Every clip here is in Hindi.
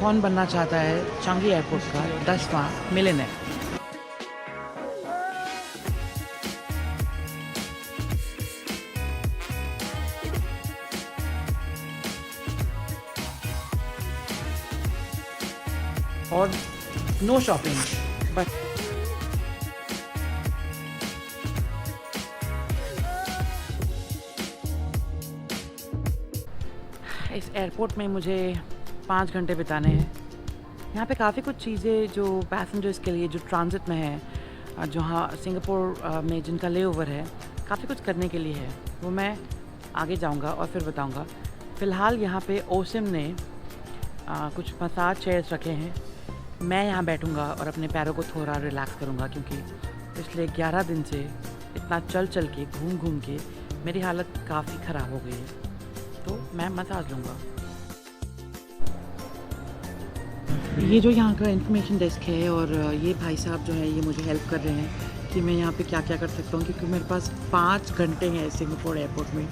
कौन बनना चाहता है चांगी एयरपोर्ट का 10वां मिलियनेयर। और नो शॉपिंग बस इस एयरपोर्ट में मुझे 5 घंटे बिताने हैं। यहाँ पे काफ़ी कुछ चीज़ें जो पैसेंजर्स के लिए जो ट्रांजिट में है, जहाँ सिंगापुर में जिनका लेओवर है, काफ़ी कुछ करने के लिए है। वो मैं आगे जाऊँगा और फिर बताऊँगा। फ़िलहाल यहाँ पे ओसिम ने कुछ मसाज चेयर्स रखे हैं। मैं यहाँ बैठूँगा और अपने पैरों को थोड़ा रिलैक्स करूँगा, क्योंकि पिछले 11 दिन से इतना चल के घूम के मेरी हालत काफ़ी ख़राब हो गई है, तो मैं मसाज लूँगा। ये जो यहाँ का इन्फॉर्मेशन डेस्क है और ये भाई साहब जो है ये मुझे हेल्प कर रहे हैं कि मैं यहाँ पे क्या क्या कर सकता हूँ, क्योंकि मेरे पास 5 घंटे हैं सिंगापुर एयरपोर्ट में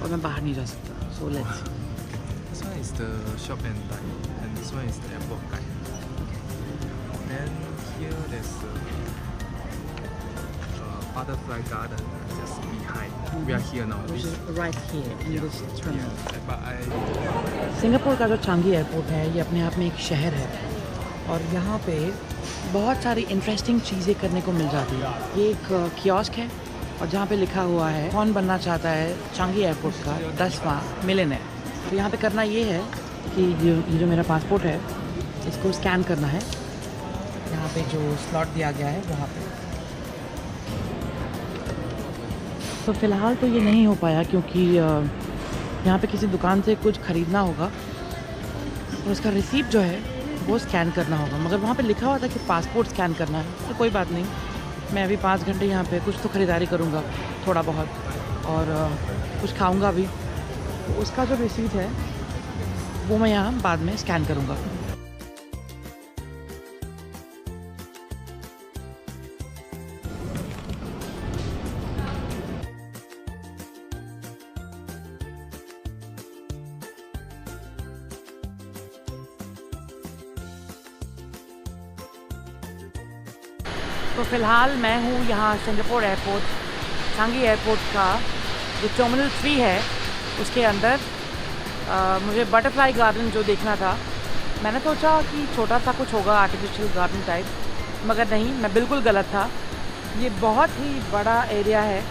और मैं बाहर नहीं जा सकता। So let's see. This one is the shop and dine, and this one is the airport guide. Then here there's a butterfly garden just behind. We are here now. Which is right here in this terminal. Yeah, but I Singapore का जो चांगी एयरपोर्ट है ये अपने आप में एक शहर है और यहाँ पे बहुत सारी इंटरेस्टिंग चीज़ें करने को मिल जाती है। ये एक कियोस्क है और जहाँ पे लिखा हुआ है कौन बनना चाहता है चांगी एयरपोर्ट का 10वां मिलियनेयर। तो यहाँ पे करना ये है कि ये जो मेरा पासपोर्ट है इसको स्कैन करना है। यहाँ पे जो स्लॉट दिया गया है वहाँ पे। तो फ़िलहाल तो ये नहीं हो पाया क्योंकि यहाँ पे किसी दुकान से कुछ ख़रीदना होगा और उसका रिसीप्ट जो है वो स्कैन करना होगा, मगर वहाँ पे लिखा हुआ था कि पासपोर्ट स्कैन करना है। तो कोई बात नहीं, मैं अभी 5 घंटे यहाँ पे कुछ तो ख़रीदारी करूँगा थोड़ा बहुत और कुछ खाऊँगा भी। तो उसका जो रिसीप्ट है वो मैं यहाँ बाद में स्कैन करूँगा। तो फ़िलहाल मैं हूँ यहाँ सिंगापुर एयरपोर्ट चांगी एयरपोर्ट का जो टर्मिनल 3 है उसके अंदर। मुझे बटरफ्लाई गार्डन जो देखना था, मैंने सोचा कि छोटा सा कुछ होगा आर्टिफिशियल गार्डन टाइप, मगर नहीं, मैं बिल्कुल गलत था। ये बहुत ही बड़ा एरिया है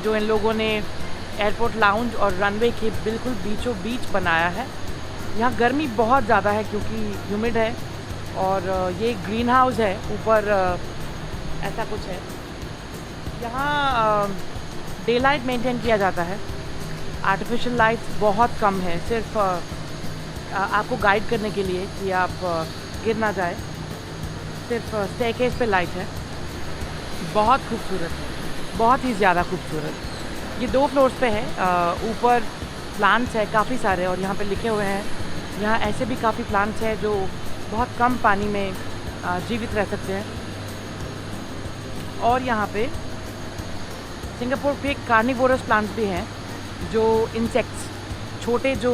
जो इन लोगों ने एयरपोर्ट लाउंज और रनवे के बिल्कुल बीचों बीच बनाया है। यहाँ गर्मी बहुत ज़्यादा है क्योंकि ह्यूमिड है और ये ग्रीन हाउस है ऊपर, ऐसा कुछ है। यहाँ डे लाइट मेंटेन किया जाता है, आर्टिफिशियल लाइट्स बहुत कम है, सिर्फ आपको गाइड करने के लिए कि आप गिर ना जाए। सिर्फ स्टेयरकेस पे लाइट है। बहुत खूबसूरत है, बहुत ही ज़्यादा खूबसूरत। ये 2 फ्लोर्स पे है। ऊपर प्लांट्स है काफ़ी सारे और यहाँ पे लिखे हुए हैं यहाँ ऐसे भी काफ़ी प्लांट्स हैं जो बहुत कम पानी में जीवित रह सकते हैं। और यहाँ पे सिंगापुर पे कार्निवोरस प्लांट्स भी हैं जो इंसेक्ट्स, छोटे जो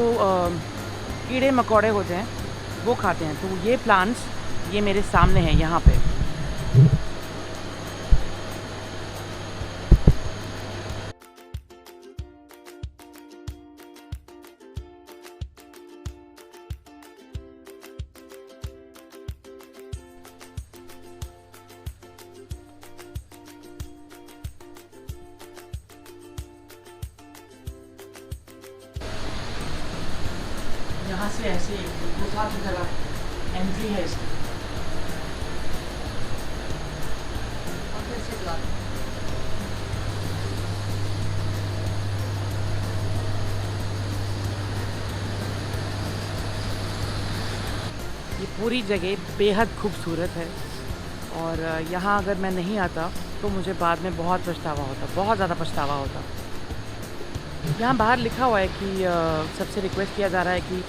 कीड़े मकोड़े होते हैं वो खाते हैं। तो ये प्लांट्स ये मेरे सामने हैं यहाँ पे। यहाँ से ऐसे गुफा की तरह एंट्री है इसकी। ये पूरी जगह बेहद खूबसूरत है और यहाँ अगर मैं नहीं आता तो मुझे बाद में बहुत पछतावा होता, बहुत ज़्यादा पछतावा होता। यहाँ बाहर लिखा हुआ है कि सबसे रिक्वेस्ट किया जा रहा है कि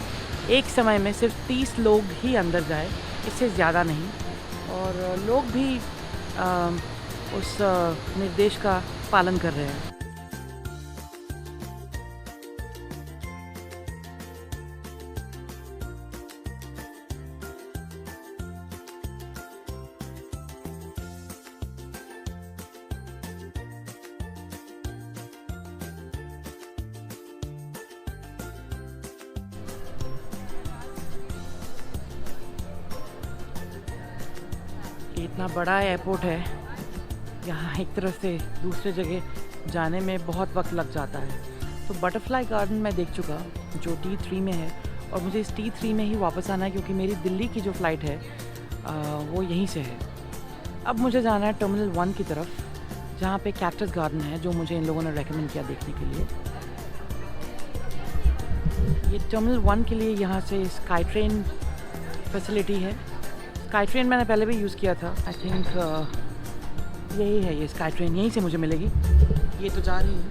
एक समय में सिर्फ 30 लोग ही अंदर जाए, इससे ज़्यादा नहीं। और लोग भी उस निर्देश का पालन कर रहे हैं। ये इतना बड़ा एयरपोर्ट है, यहाँ एक तरफ से दूसरे जगह जाने में बहुत वक्त लग जाता है। तो बटरफ्लाई गार्डन मैं देख चुका जो T3 में है, और मुझे इस T3 में ही वापस आना है क्योंकि मेरी दिल्ली की जो फ़्लाइट है वो यहीं से है। अब मुझे जाना है टर्मिनल 1 की तरफ, जहाँ पे कैक्टस गार्डन है जो मुझे इन लोगों ने रेकमेंड किया देखने के लिए। ये टर्मिनल 1 के लिए यहाँ से स्काई ट्रेन फैसिलिटी है। स्काई ट्रेन मैंने पहले भी यूज़ किया था। आई थिंक यही है, ये स्काई ट्रेन यहीं से मुझे मिलेगी। ये तो जा रही है,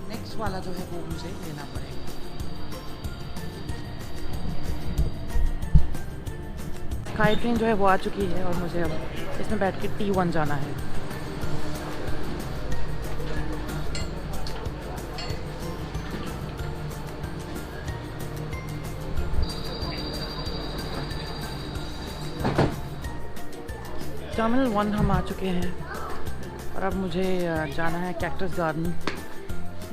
नेक्स्ट वाला जो है वो मुझे लेना पड़ेगा। स्काई ट्रेन जो है वो आ चुकी है और मुझे अब इसमें बैठ के T1 जाना है। टर्मिनल 1 हम आ चुके हैं और अब मुझे जाना है कैक्टस गार्डन।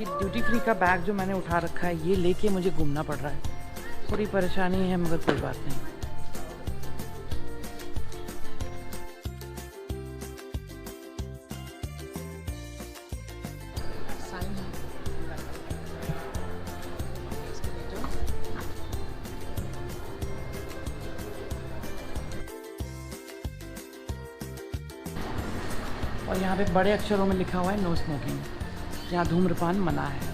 ये ड्यूटी फ्री का बैग जो मैंने उठा रखा है ये लेके मुझे घूमना पड़ रहा है, थोड़ी परेशानी है मगर कोई बात नहीं। और यहाँ पे बड़े अक्षरों में लिखा हुआ है नो स्मोकिंग, यहाँ धूम्रपान मना है।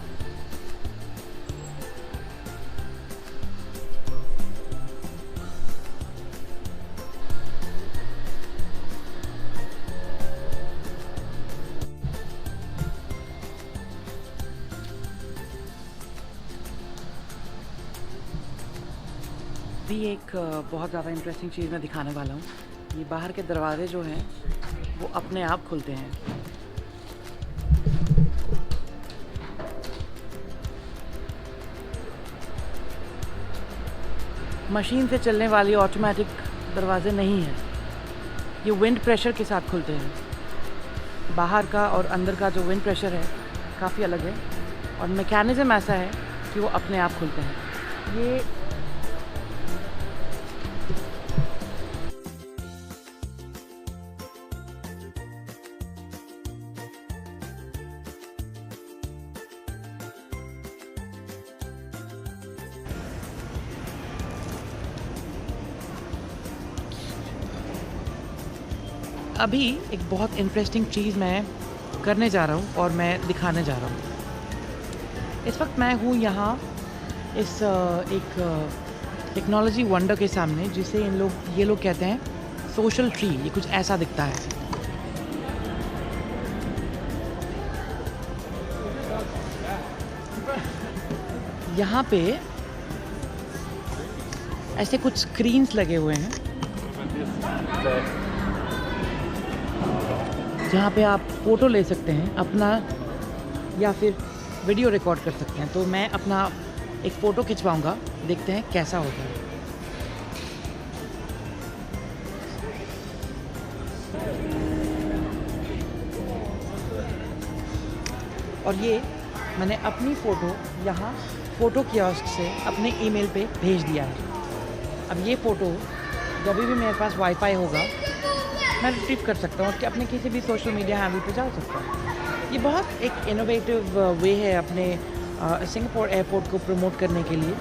भी एक बहुत ज़्यादा इंटरेस्टिंग चीज़ मैं दिखाने वाला हूँ। ये बाहर के दरवाजे जो हैं वो अपने आप खुलते हैं। मशीन से चलने वाली ऑटोमेटिक दरवाजे नहीं हैं, ये विंड प्रेशर के साथ खुलते हैं। बाहर का और अंदर का जो विंड प्रेशर है काफ़ी अलग है और मैकेनिज़्म ऐसा है कि वो अपने आप खुलते हैं। ये अभी एक बहुत इंटरेस्टिंग चीज़ मैं करने जा रहा हूँ और मैं दिखाने जा रहा हूँ। इस वक्त मैं हूँ यहाँ इस एक टेक्नोलॉजी वंडर के सामने, जिसे ये लोग कहते हैं सोशल ट्री। ये कुछ ऐसा दिखता है। यहाँ पे ऐसे कुछ स्क्रीन्स लगे हुए हैं जहाँ पे आप फ़ोटो ले सकते हैं अपना, या फिर वीडियो रिकॉर्ड कर सकते हैं। तो मैं अपना एक फ़ोटो खिंचवाऊँगा, देखते हैं कैसा होता है। और ये मैंने अपनी फ़ोटो यहाँ फ़ोटो कियोस्क से अपने ईमेल पे भेज दिया है। अब ये फ़ोटो जब भी मेरे पास वाईफाई होगा मैं रिट्रीव कर सकता हूँ कि अपने किसी भी सोशल मीडिया हैंडल पे जा सकता हूँ। ये बहुत एक इनोवेटिव वे है अपने सिंगापुर एयरपोर्ट को प्रमोट करने के लिए।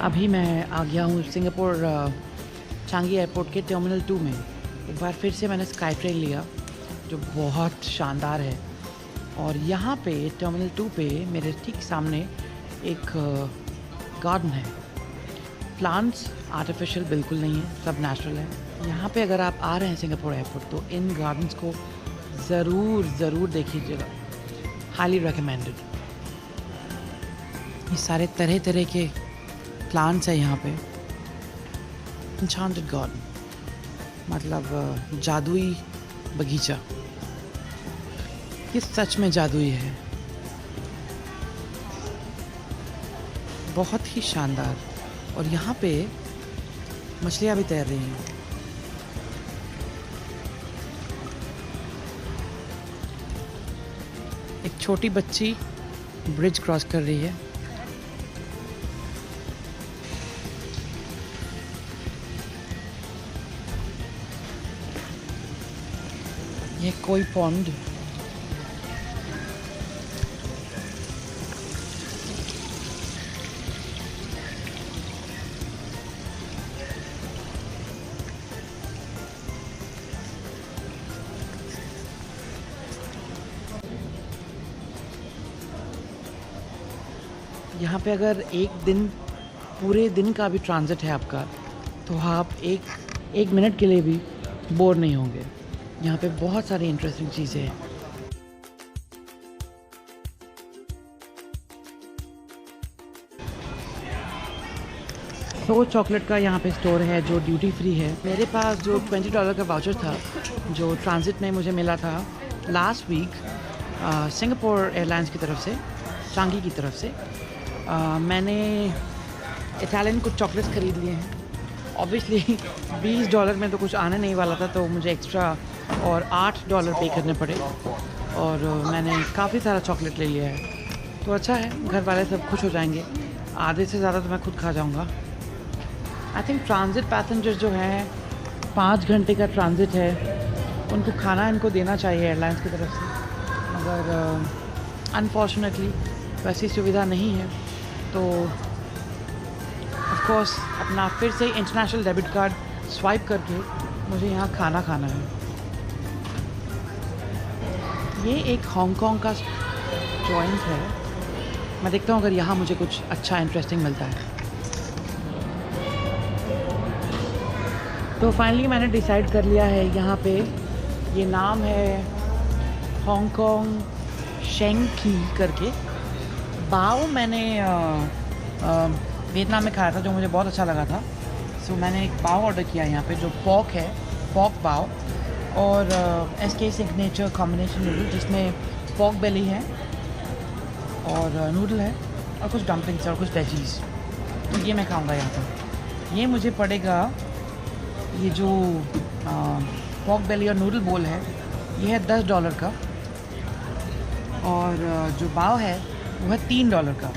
अभी मैं आ गया हूँ सिंगापुर चांगी एयरपोर्ट के टर्मिनल 2 में। एक बार फिर से मैंने स्काई ट्रेन लिया जो बहुत शानदार है। और यहाँ पे टर्मिनल 2 पे मेरे ठीक सामने एक गार्डन है। प्लांट्स आर्टिफिशियल बिल्कुल नहीं है, सब नेचुरल है। यहाँ पे अगर आप आ रहे हैं सिंगापुर एयरपोर्ट तो इन गार्डन्स को ज़रूर देखिएगा, हाईली रिकमेंडेड। ये सारे तरह तरह के प्लांट्स हैं यहाँ पे। एन्चेंटेड गार्डन मतलब जादुई बगीचा। ये सच में जादुई है, बहुत ही शानदार। और यहाँ पे मछलियाँ भी तैर रही हैं। एक छोटी बच्ची ब्रिज क्रॉस कर रही है। ये कोई पॉन्ड। यहाँ पे अगर एक दिन पूरे दिन का भी ट्रांजिट है आपका, तो आप एक मिनट के लिए भी बोर नहीं होंगे। यहाँ पे बहुत सारी इंटरेस्टिंग चीज़ें हैं। तो चॉकलेट का यहाँ पे स्टोर है जो ड्यूटी फ्री है। मेरे पास जो $20 का वाउचर था जो ट्रांजिट में मुझे मिला था लास्ट वीक सिंगापुर एयरलाइंस की तरफ से, चांगी की तरफ से, मैंने इटालियन कुछ चॉकलेट्स ख़रीद लिए हैं। ऑब्वियसली $20 में तो कुछ आने नहीं वाला था, तो मुझे एक्स्ट्रा और $8 पे करने पड़े और मैंने काफ़ी सारा चॉकलेट ले लिया है। तो अच्छा है, घर वाले सब खुश हो जाएंगे। आधे से ज़्यादा तो मैं खुद खा जाऊँगा। आई थिंक ट्रांजिट पैसेंजर जो हैं, 5 घंटे का ट्रांजिट है, उनको खाना इनको देना चाहिए एयरलाइंस की तरफ से, मगर अनफॉर्चुनेटली वैसी सुविधा नहीं है। तो ऑफ कोर्स अपना फिर से इंटरनेशनल डेबिट कार्ड स्वाइप करके मुझे यहाँ खाना खाना है। ये एक हांगकांग का जॉइंट है। मैं देखता हूँ अगर यहाँ मुझे कुछ अच्छा इंटरेस्टिंग मिलता है। तो फाइनली मैंने डिसाइड कर लिया है यहाँ पे, ये नाम है हांगकांग शेंकी करके। बाओ मैंने वियतनाम में खाया था जो मुझे बहुत अच्छा लगा था। सो मैंने एक बाओ ऑर्डर किया यहाँ पे जो पॉक है, पॉक बाओ, और SK सिग्नेचर कॉम्बिनेशन नूडल जिसमें पॉक बेली है और नूडल है और कुछ डम्पलिंग्स और कुछ वेजीज। तो ये मैं खाऊंगा यहाँ पर। ये मुझे पड़ेगा, ये जो पॉक बेली और नूडल बोल है ये है $10 का, और जो बाव है वो है $3 का,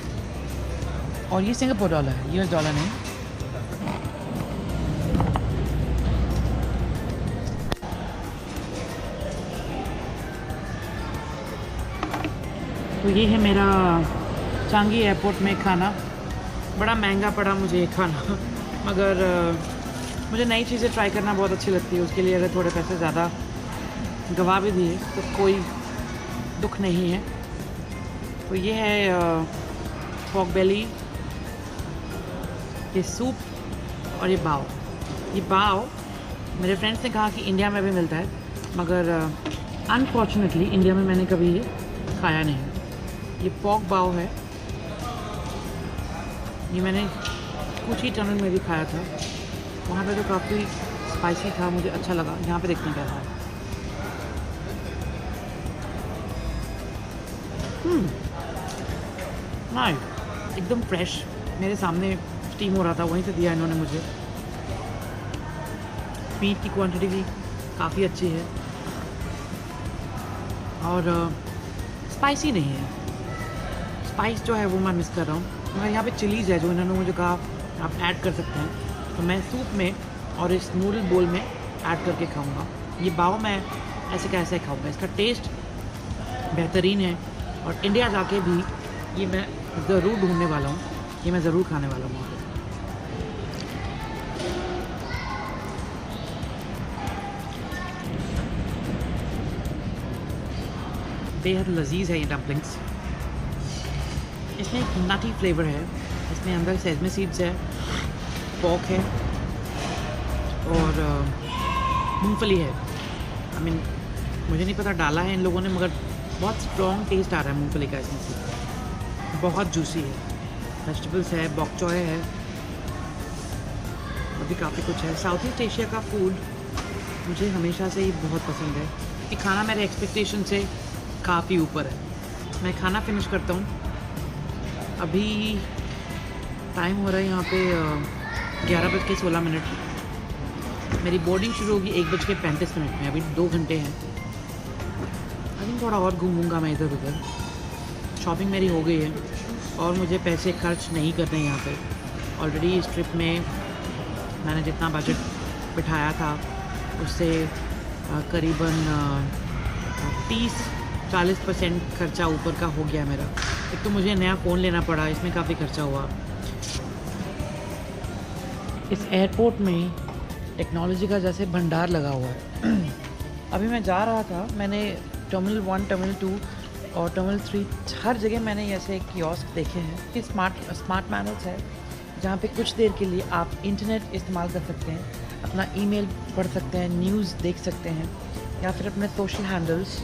और ये सिंगापुर डॉलर है, US डॉलर नहीं। तो ये है मेरा चांगी एयरपोर्ट में खाना। बड़ा महंगा पड़ा मुझे ये खाना, मगर मुझे नई चीज़ें ट्राई करना बहुत अच्छी लगती है। उसके लिए अगर थोड़े पैसे ज़्यादा गवा भी दिए तो कोई दुख नहीं है। तो ये है पॉक बेली, ये सूप और ये बाव। ये बाव मेरे फ्रेंड्स ने कहा कि इंडिया में भी मिलता है, मगर अनफॉर्चुनेटली इंडिया में मैंने कभी ये खाया नहीं। ये पॉक बाव है, ये मैंने कुछ ही टनल में भी खाया था, वहाँ पे तो काफ़ी स्पाइसी था, मुझे अच्छा लगा। यहाँ पे देखते हैं कैसा है। नाइस, एकदम फ्रेश, मेरे सामने स्टीम हो रहा था, वहीं से दिया इन्होंने मुझे। मीट की क्वांटिटी भी काफ़ी अच्छी है और स्पाइसी नहीं है। स्पाइस जो है वो मैं मिस कर रहा हूँ। मगर यहाँ पे चिलीज़ है जो इन्होंने मुझे कहा आप ऐड कर सकते हैं, तो मैं सूप में और इस नूडल बोल में ऐड करके खाऊंगा। ये बाव मैं ऐसे कैसे खाऊंगा, इसका टेस्ट बेहतरीन है और इंडिया जाके भी ये मैं ज़रूर ढूंढने वाला हूँ, ये मैं ज़रूर खाने वाला हूँ। बेहद लजीज है ये डम्पलिंग्स। इसमें एक नटी फ्लेवर है, इसमें अंदर सेसमी सीड्स है, पॉक है और मूंगफली है। आई मीन मुझे नहीं पता डाला है इन लोगों ने, मगर बहुत स्ट्रॉन्ग टेस्ट आ रहा है मूंगफली का इसमें से। बहुत जूसी है, वेजिटेबल्स है, बॉक चॉय है, अभी काफ़ी कुछ है। साउथ ईस्ट एशिया का फूड मुझे हमेशा से ही बहुत पसंद है। ये खाना मेरे एक्सपेक्टेशन से काफ़ी ऊपर है। मैं खाना फिनिश करता हूँ। अभी टाइम हो रहा है यहाँ पे 11:16। मेरी बोर्डिंग शुरू होगी 1:35 में। अभी 2 घंटे हैं। आई थिंक थोड़ा और घूमूंगा मैं इधर उधर। शॉपिंग मेरी हो गई है और मुझे पैसे खर्च नहीं करने यहाँ पे। ऑलरेडी इस ट्रिप में मैंने जितना बजट बिठाया था उससे करीबन 30-40% खर्चा ऊपर का हो गया मेरा। एक तो मुझे नया फ़ोन लेना पड़ा, इसमें काफ़ी खर्चा हुआ। इस एयरपोर्ट में टेक्नोलॉजी का जैसे भंडार लगा हुआ है। अभी मैं जा रहा था, मैंने टर्मिनल 1, टर्मिनल 2 और टर्मिनल 3 हर जगह मैंने ऐसे कियोस्क देखे हैं कि स्मार्ट मैनर्स है, जहाँ पे कुछ देर के लिए आप इंटरनेट इस्तेमाल कर सकते हैं, अपना ईमेल पढ़ सकते हैं, न्यूज़ देख सकते हैं, या फिर अपने सोशल हैंडल्स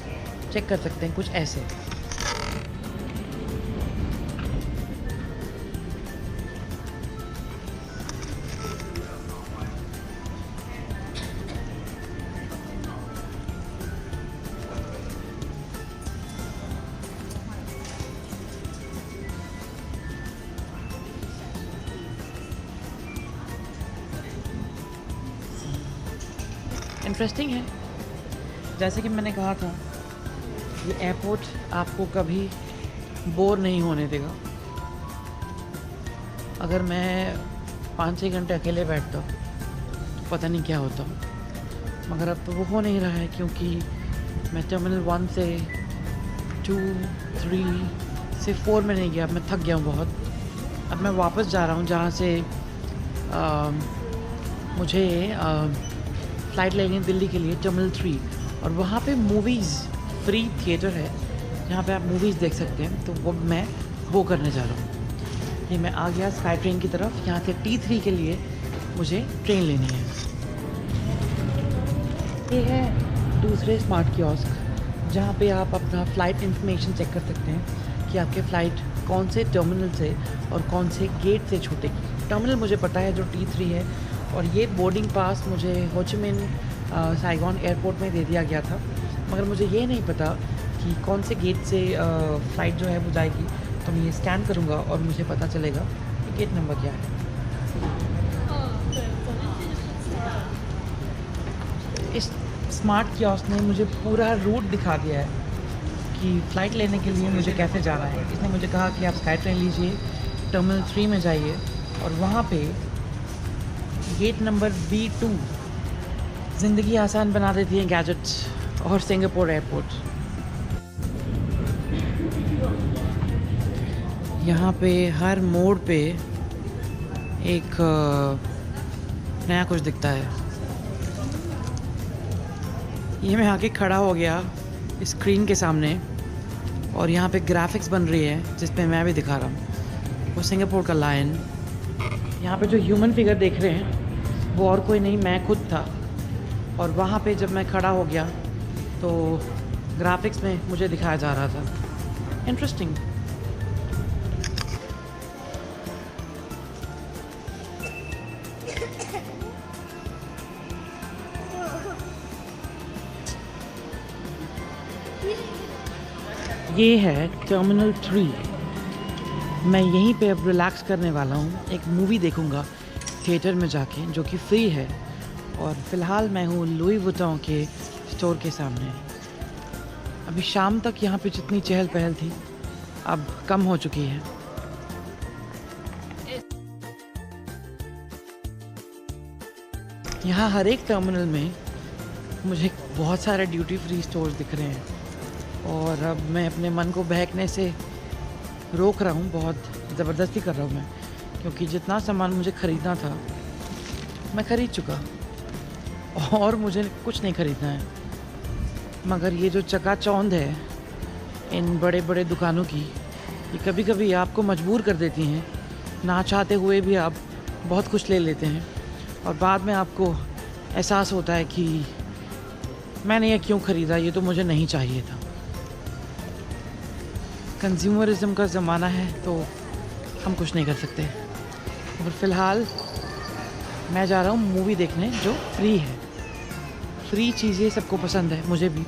चेक कर सकते हैं, कुछ ऐसे। इंटरेस्टिंग है। जैसे कि मैंने कहा था, ये एयरपोर्ट आपको कभी बोर नहीं होने देगा। अगर मैं 5-6 घंटे अकेले बैठता तो पता नहीं क्या होता, मगर अब तो वो हो नहीं रहा है, क्योंकि मैं टर्मिनल 1 से 2, 3 से 4 में नहीं गया। मैं थक गया हूँ बहुत। अब मैं वापस जा रहा हूँ जहाँ से मुझे फ़्लाइट लेनी है दिल्ली के लिए, टर्मिनल 3। और वहाँ पे मूवीज़ फ्री थिएटर है जहाँ पे आप मूवीज़ देख सकते हैं, तो वो करने जा रहा हूँ। ये मैं आ गया स्काई ट्रेन की तरफ। यहाँ से T3 के लिए मुझे ट्रेन लेनी है। ये है दूसरे स्मार्ट कियोस्क जहाँ पे आप अपना फ़्लाइट इंफॉर्मेशन चेक कर सकते हैं कि आपके फ़्लाइट कौन से टर्मिनल से और कौन से गेट से छूटेगी। टर्मिनल मुझे पता है जो T3 है, और ये बोर्डिंग पास मुझे हो ची मिन साइगॉन एयरपोर्ट में दे दिया गया था, मगर मुझे ये नहीं पता कि कौन से गेट से फ़्लाइट जो है वो जाएगी। तो मैं ये स्कैन करूँगा और मुझे पता चलेगा कि गेट नंबर क्या है। इस स्मार्ट कियोस्क ने मुझे पूरा रूट दिखा दिया है कि फ़्लाइट लेने के लिए मुझे कैसे जाना है। इसने मुझे कहा कि आप स्काई ट्रेन लीजिए, टर्मिनल 3 में जाइए, और वहाँ पे गेट नंबर B2 ज़िंदगी आसान बना देती हैं गैजेट्स और सिंगापुर एयरपोर्ट। यहाँ पे हर मोड़ पे एक नया कुछ दिखता है। ये मैं आके खड़ा हो गया स्क्रीन के सामने, और यहाँ पे ग्राफिक्स बन रही है जिस पे मैं भी दिखा रहा हूँ, वो सिंगापुर का लायन। यहाँ पे जो ह्यूमन फिगर देख रहे हैं वो और कोई नहीं, मैं खुद था। और वहाँ पे जब मैं खड़ा हो गया तो ग्राफिक्स में मुझे दिखाया जा रहा था। इंटरेस्टिंग। ये है टर्मिनल 3। मैं यहीं पे अब रिलैक्स करने वाला हूँ। एक मूवी देखूँगा थिएटर में जाके, जो कि फ्री है। और फ़िलहाल मैं हूँ लुई वुइटन के स्टोर के सामने। अभी शाम तक यहाँ पे जितनी चहल पहल थी अब कम हो चुकी है। यहाँ हर एक टर्मिनल में मुझे बहुत सारे ड्यूटी फ्री स्टोर्स दिख रहे हैं, और अब मैं अपने मन को बहकने से रोक रहा हूँ। बहुत ज़बरदस्ती कर रहा हूँ मैं, क्योंकि जितना सामान मुझे ख़रीदना था मैं ख़रीद चुका, और मुझे कुछ नहीं ख़रीदना है। मगर ये जो चकाचौंध है इन बड़े बड़े दुकानों की, ये कभी कभी आपको मजबूर कर देती हैं। ना चाहते हुए भी आप बहुत कुछ ले लेते हैं, और बाद में आपको एहसास होता है कि मैंने ये क्यों ख़रीदा, ये तो मुझे नहीं चाहिए था। कंज्यूमरिज्म का ज़माना है तो हम कुछ नहीं कर सकते। और फ़िलहाल मैं जा रहा हूँ मूवी देखने जो फ्री है। फ्री चीज़ें सबको पसंद है, मुझे भी।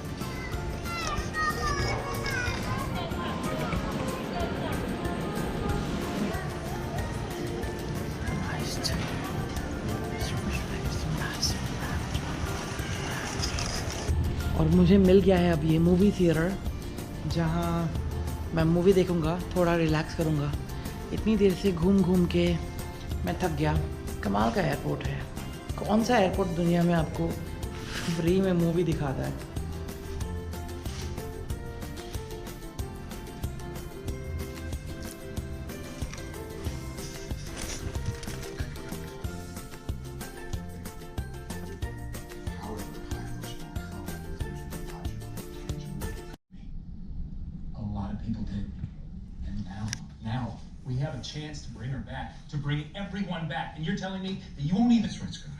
और मुझे मिल गया है अब ये मूवी थिएटर, जहाँ मैं मूवी देखूँगा, थोड़ा रिलैक्स करूँगा। इतनी देर से घूम घूम के मैं थक गया। कमाल का एयरपोर्ट है। कौन सा एयरपोर्ट दुनिया में आपको फ्री में मूवी दिखाता है? chance to bring her back, to bring everyone back, and you're telling me that you won't even... That's right, Scott.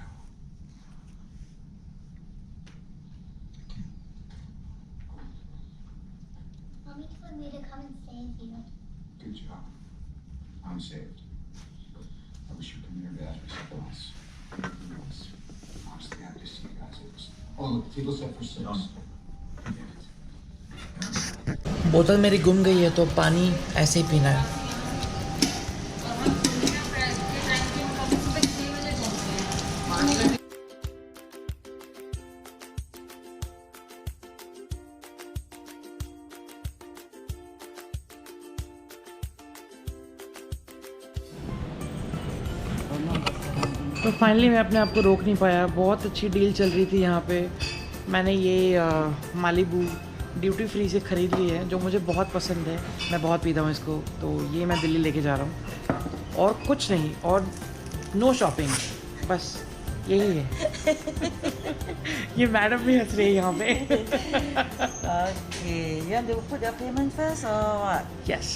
Mommy told me to come and save you. Good job. I'm saved. I wish you could come here to ask me something else. Honestly, happy to see you guys. Oh, look, table set for 6. बोतल मेरी गुम गई है तो पानी ऐसे ही पीना है। तो फाइनली मैं अपने आप को रोक नहीं पाया। बहुत अच्छी डील चल रही थी यहाँ पे। मैंने ये मालिबू ड्यूटी फ्री से ख़रीद ली है जो मुझे बहुत पसंद है। मैं बहुत पीता हूँ इसको, तो ये मैं दिल्ली लेके जा रहा हूँ और कुछ नहीं, और नो शॉपिंग, बस यही है। ये मैडम भी हंस रही है यहाँ पे। Okay, you want to put your payment first or what? Yes.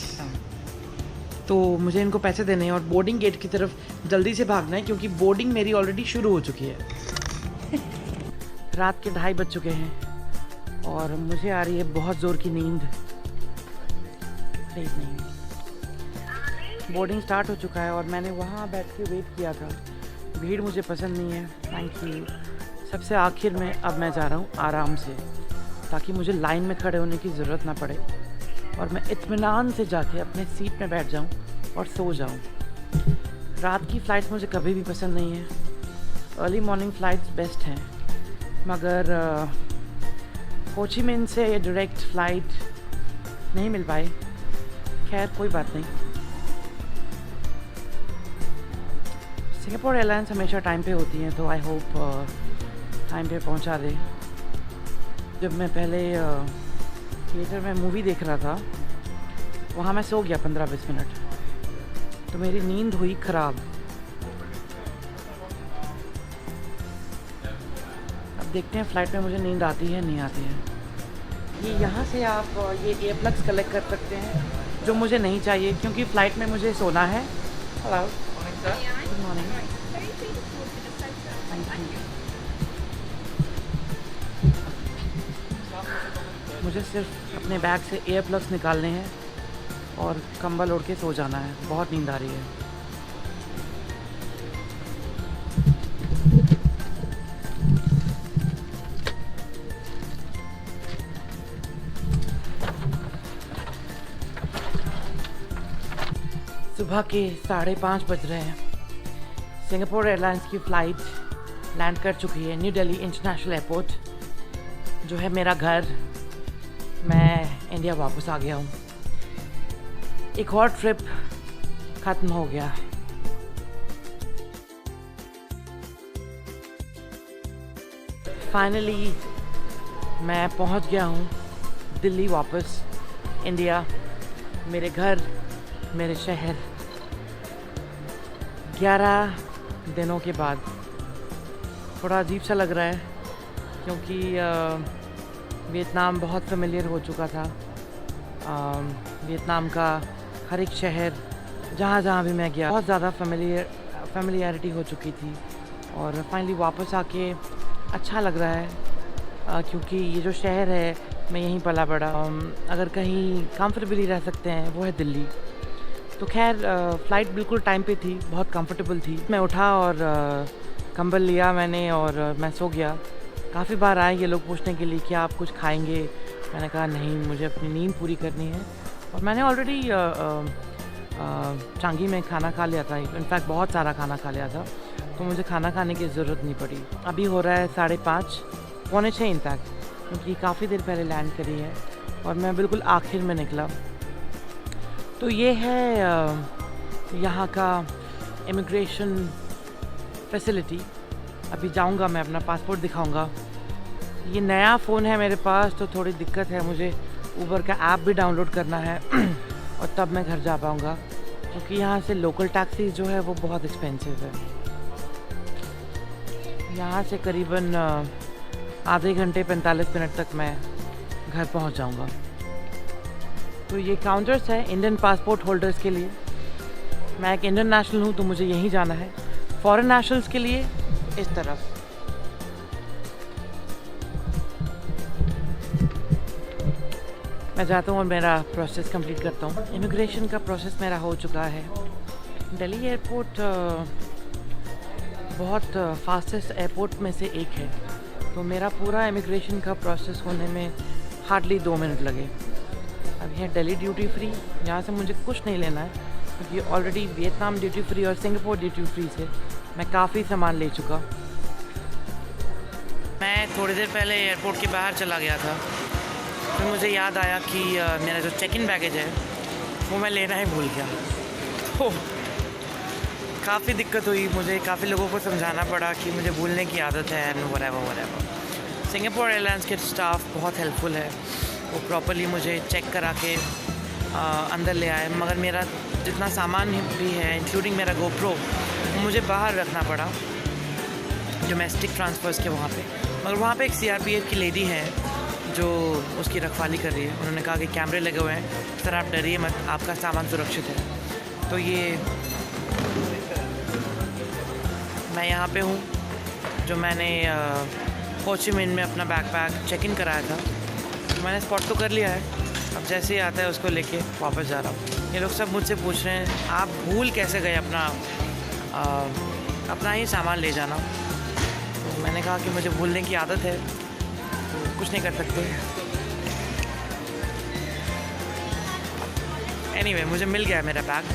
तो मुझे इनको पैसे देने हैं और बोर्डिंग गेट की तरफ जल्दी से भागना है क्योंकि बोर्डिंग मेरी ऑलरेडी शुरू हो चुकी है। रात के 2:30 बज चुके हैं और मुझे आ रही है बहुत ज़ोर की नींद। नहीं, बोर्डिंग स्टार्ट हो चुका है और मैंने वहाँ बैठ के वेट किया था। भीड़ मुझे पसंद नहीं है, थैंक यू। सबसे आखिर में अब मैं जा रहा हूँ आराम से, ताकि मुझे लाइन में खड़े होने की ज़रूरत ना पड़े और मैं इत्मीनान से जाके अपने सीट में बैठ जाऊँ और सो जाऊँ। रात की फ़्लाइट्स मुझे कभी भी पसंद नहीं है। अर्ली मॉर्निंग फ़्लाइट्स बेस्ट हैं, मगर होची मिन से डायरेक्ट फ़्लाइट नहीं मिल पाई। खैर कोई बात नहीं। सिंगापुर एयरलाइंस हमेशा टाइम पे होती हैं, तो आई होप टाइम पे पहुंचा दे। जब मैं पहले थिएटर में मूवी देख रहा था, वहाँ मैं सो गया 15-20 मिनट, तो मेरी नींद हुई ख़राब। अब देखते हैं फ़्लाइट में मुझे नींद आती है नहीं आती है। ये यहाँ से आप ये एयर प्लग्स कलेक्ट कर सकते हैं, जो मुझे नहीं चाहिए क्योंकि फ़्लाइट में मुझे सोना है। Hello, good morning. मुझे सिर्फ अपने बैग से एयर प्लग्स निकालने हैं और कंबल ओढ़ के सो जाना है। बहुत नींद आ रही है। सुबह के 5:30 बज रहे हैं। सिंगापुर एयरलाइंस की फ़्लाइट लैंड कर चुकी है न्यू दिल्ली इंटरनेशनल एयरपोर्ट, जो है मेरा घर। मैं इंडिया वापस आ गया हूँ। एक और ट्रिप ख़त्म हो गया। फाइनली मैं पहुँच गया हूँ दिल्ली वापस, इंडिया, मेरे घर, मेरे शहर। 11 दिनों के बाद थोड़ा अजीब सा लग रहा है क्योंकि वियतनाम बहुत फेमिलियर हो चुका था। वियतनाम का हर एक शहर, जहाँ जहाँ भी मैं गया, बहुत ज़्यादा फेमिलियरिटी हो चुकी थी और फाइनली वापस आके अच्छा लग रहा है क्योंकि ये जो शहर है, मैं यहीं पला बड़ा। अगर कहीं कंफर्टेबली रह सकते हैं वो है दिल्ली। तो खैर फ़्लाइट बिल्कुल टाइम पे थी, बहुत कंफर्टेबल थी। मैं उठा और कंबल लिया मैंने और मैं सो गया। काफ़ी बार आए ये लोग पूछने के लिए कि आप कुछ खाएंगे। मैंने कहा नहीं, मुझे अपनी नींद पूरी करनी है और मैंने ऑलरेडी चांगी में खाना खा लिया था। इनफैक्ट बहुत सारा खाना खा लिया था, तो मुझे खाना खाने की ज़रूरत नहीं पड़ी। अभी हो रहा है 5:30, 5:45 इनफैक्ट, क्योंकि काफ़ी देर पहले लैंड करी है और मैं बिल्कुल आखिर में निकला। तो ये है यहाँ का इमिग्रेशन फैसिलिटी। अभी जाऊँगा, मैं अपना पासपोर्ट दिखाऊँगा। ये नया फ़ोन है मेरे पास, तो थोड़ी दिक्कत है। मुझे ऊबर का ऐप भी डाउनलोड करना है और तब मैं घर जा पाऊँगा, क्योंकि यहाँ से लोकल टैक्सी जो है वो बहुत एक्सपेंसिव है। यहाँ से करीबन आधे घंटे 45 मिनट तक मैं घर पहुँच जाऊँगा। तो ये काउंटर्स है इंडियन पासपोर्ट होल्डर्स के लिए मैं एक इंडियन नेशनल हूँ तो मुझे यहीं जाना है। फॉरेन नेशनल्स के लिए इस तरफ। मैं जाता हूँ और मेरा प्रोसेस कंप्लीट करता हूँ। इमिग्रेशन का प्रोसेस मेरा हो चुका है। दिल्ली एयरपोर्ट बहुत फास्टेस्ट एयरपोर्ट में से एक है, तो मेरा पूरा इमिग्रेशन का प्रोसेस होने में हार्डली 2 मिनट लगे। अब है दिल्ली ड्यूटी फ्री, यहाँ से मुझे कुछ नहीं लेना है क्योंकि ऑलरेडी वियतनाम ड्यूटी फ्री और सिंगापुर ड्यूटी फ्री से मैं काफ़ी सामान ले चुका। मैं थोड़ी देर पहले एयरपोर्ट के बाहर चला गया था, फिर मुझे याद आया कि मेरा जो चेक इन बैगेज है वो मैं लेना ही भूल गया। तो काफ़ी दिक्कत हुई, मुझे काफ़ी लोगों को समझाना पड़ा कि मुझे भूलने की आदत है एंड व्हाटएवर। सिंगापुर एयरलाइंस के स्टाफ बहुत हेल्पफुल है, वो प्रॉपर्ली मुझे चेक करा के अंदर ले आए, मगर मेरा जितना सामान भी है इंक्लूडिंग मेरा गोप्रो मुझे बाहर रखना पड़ा डोमेस्टिक ट्रांसफ़र्स के वहाँ पे। मगर वहाँ पे एक CRPF की लेडी है जो उसकी रखवाली कर रही है। उन्होंने कहा कि कैमरे लगे हुए हैं सर, आप डरिए मत, आपका सामान सुरक्षित है। तो ये मैं यहाँ पे हूँ, जो मैंने हो ची मिन्ह में अपना बैकपैक चेक इन कराया था, तो मैंने स्पॉट तो कर लिया है। अब जैसे ही आता है उसको लेके वापस जा रहा हूँ। ये लोग सब मुझसे पूछ रहे हैं आप भूल कैसे गए अपना ही सामान ले जाना। तो मैंने कहा कि मुझे भूलने की आदत है, तो कुछ नहीं कर सकते। एनीवे, मुझे मिल गया मेरा बैग,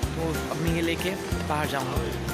तो अब मैं ये लेके बाहर जाऊँगा।